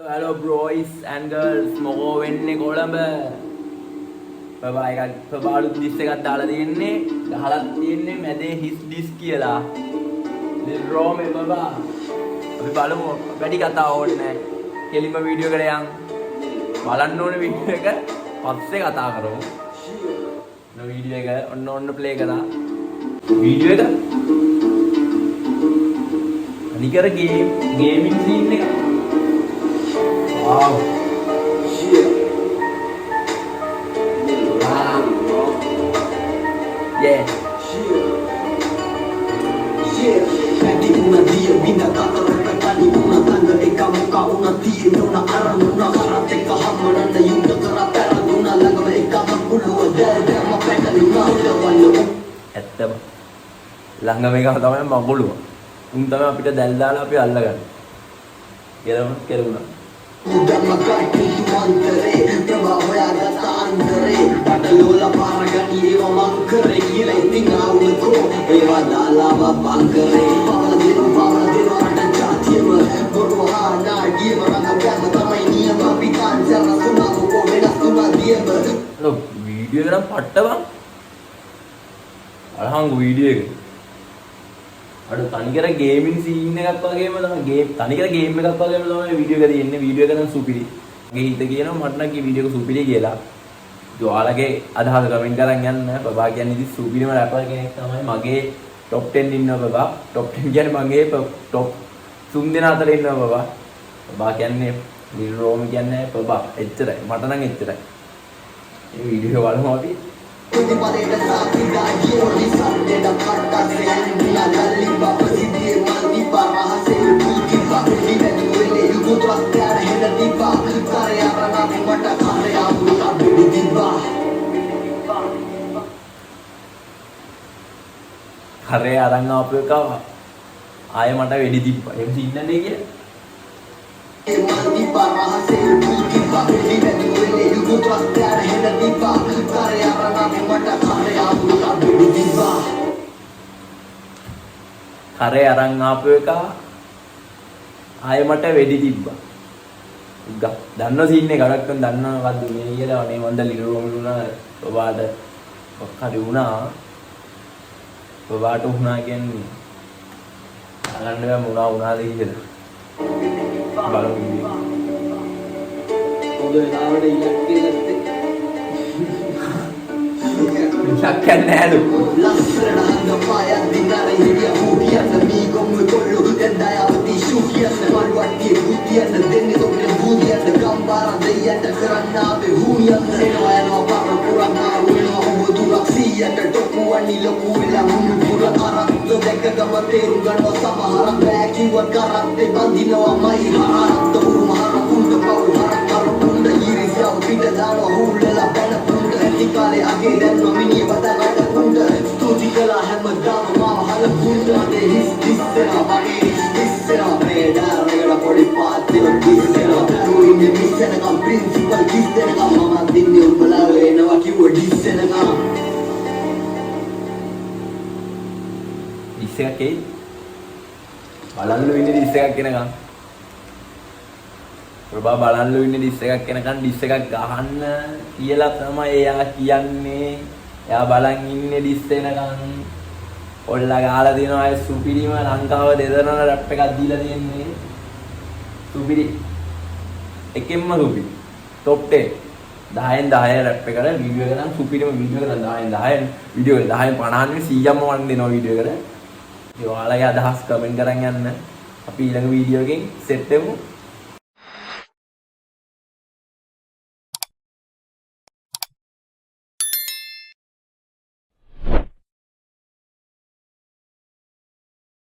Hello boys and girls මොකෝ වෙන්නේ කොළඹ බබා එකක් ප්‍රබාලු ඩිස් එකක් දාලා තියෙන්නේ ගහලා තියෙන්නේ මැදේ හිස් ඩිස් කියලා ලිල් රෝමේ බබා අපි බලමු වැඩි කතා ඕනේ නැහැ කෙලිම වීඩියෝ එකට යන් බලන්න ඕනේ වීඩියෝ එක පස්සේ කතා කරමු වීඩියෝ එක ඔන්න ප්ලේ කරා වීඩියෝ එක අනිකර ගේමින් සීන් එක Wow. Shit. Wow. Yeah. Shit. Yeah. Tadi una dia bina kata mereka tadi una tangga eka muka una dia una arang una karate kahamanan da yuda karate una laga eka makulu ada mapeka lima udah walu. ඇත්තම ළඟම එකම තමයි මගුලුව. උන් තමයි අපිට දැල් දාලා අපි අල්ලගන්නේ. කෙරුණා. Udah makan mangkere, prabhaya gata andere, padalola paragani eva mangkere, gila tinggal ko, eva dalava bangkere, pavadino ada jatiyama, gurwahana giva raga gama tamai niyama pitan jara suna ko venas tuna diyama. Lo video එක නම් පට්ට බං. අලහංග video එක. අර තනිකර gaming scene එකක් වගේම තමයි තනිකර ගේම් එකක් වගේම තමයි වීඩියෝ එක තියෙන්නේ වීඩියෝ එක නම් සුපිරි. මගේ හිත කියනවා මට නම් කී වීඩියෝ එක සුපිරි කියලා. ඔයාලගේ අදහස කමෙන්ට් කරන් යන්න. බබා කියන්නේ ඉතින් සුපිරිම රැපර් කෙනෙක් තමයි. මගේ টොප් 10 ඉන්නවා බබා. টොප් 10 කියන්නේ මගේ টොප් 3 දෙනා අතර ඉන්නවා බබා. බබා කියන්නේ ලිල් රෝම කියන්නේ බබා. එච්චරයි. මට නම් එච්චරයි. මේ වීඩියෝ එක බලමු අපි. Kuni pareda saati gaji ori sande da patta se andina galli baba sidie mandi paraha se puti pa ni veduele yugo trastara heda dipa kare arana mata kare amu abedi dipa kare aranga ආපු එක ආයෙ මට වෙඩි තිබ්බා. එහෙම සින්නන්නේ කියලා. mandi paraha se puti pa ni veduele yugo trastara heda dipa kare arana mata kare amu abedi dipa කරේ අරන් ආපු එක ආයෙ මට වෙඩි තිබ්බා. දන්නව සීන් එක ගලක්කන් දන්නවද මේ කියලා අනේ මන්ද ලිල් රෝම වුණා ඔබාට හරි වුණා. ඔබාට වුණා කියන්නේ අරන්න බෑ මොනවාද කියලා. බලමු. ඔබ වෙලාවට ඉලක්කේ ඉලක්කයක් නෑලු. ලස්සන හඳ පායක් දිගාර හිරිය හුදියන්න මීගොම්ම කොල්ලු දැන්දායවති ශුකියන්න මල්වට්ටිය බුදියන්න දෙන්නේ තොපේ බුදියන්න ගම්බාර දෙයයට කරන්න ආවේ හුනියන්න එනවා යනවා පාර පුරන් ආරු වෙනවා ඔබ දුරක් සීයට ටොපු වනි ලොකු වෙලා මුළු පුර අරක් දෙක ගම තේරු ගන්නවා සමහරක් බෑ කිව්ව කරත්තේ බඳිනවා මයි හරක් උරුම හරකුන්ට පවු හරක් කරුන්ට ඉරිසියව පිට දානවා හුල්ලලා බැන පුන්ට ඇති කාලේ අගේ දැන්ව මිනිහ බදකට පුන්ට ස්තුති කළා හැමදාම මාව හලකුන්ට අදේ හිස් දිස්සෙනවා මගේ හිස් දිස්සෙනවා ප්‍රේඩාරකට පොඩි පාත්තිව දිස්සෙනවා දරුවින්නේ මිස්සෙනකම් ප්‍රින්සිපල් දිස්සෙනකම් මම දින්නේ උඹලා වෙනවා කිව්ව දිස්සෙනකම් ඩිස් එකක් එයි. බලන්න ඉන්නේ ඩිස් එකක් කෙනකම්. ප්‍රබා බලන්න ඉන්නේ ඩිස් එකක් කෙනකම් ඩිස් එකක් ගහන්න කියලා තමයි එයා කියන්නේ. එයා බලන් ඉන්නේ ඩිස් එනකම්. ඔල්ලා ගහලා දිනවා ඒ සුපිරිම ලංකාව දෙදරන රැප් එකක් දීලා තියෙන්නේ. සුපිරි. එකෙන්ම සුපිරි. টොප් 10. 10න් 10 රැප් එකට වීඩියෝ එක නම් සුපිරිම වීඩියෝ එක නම් 10න් 10 වීඩියෝ එක 10න් 50 100ක්ම වන් දෙනවා වීඩියෝ එකට. ඔයාලගේ අදහස් කමෙන්ට් කරන් යන්න. අපි ඊළඟ වීඩියෝ එකෙන් සෙට් වෙමු.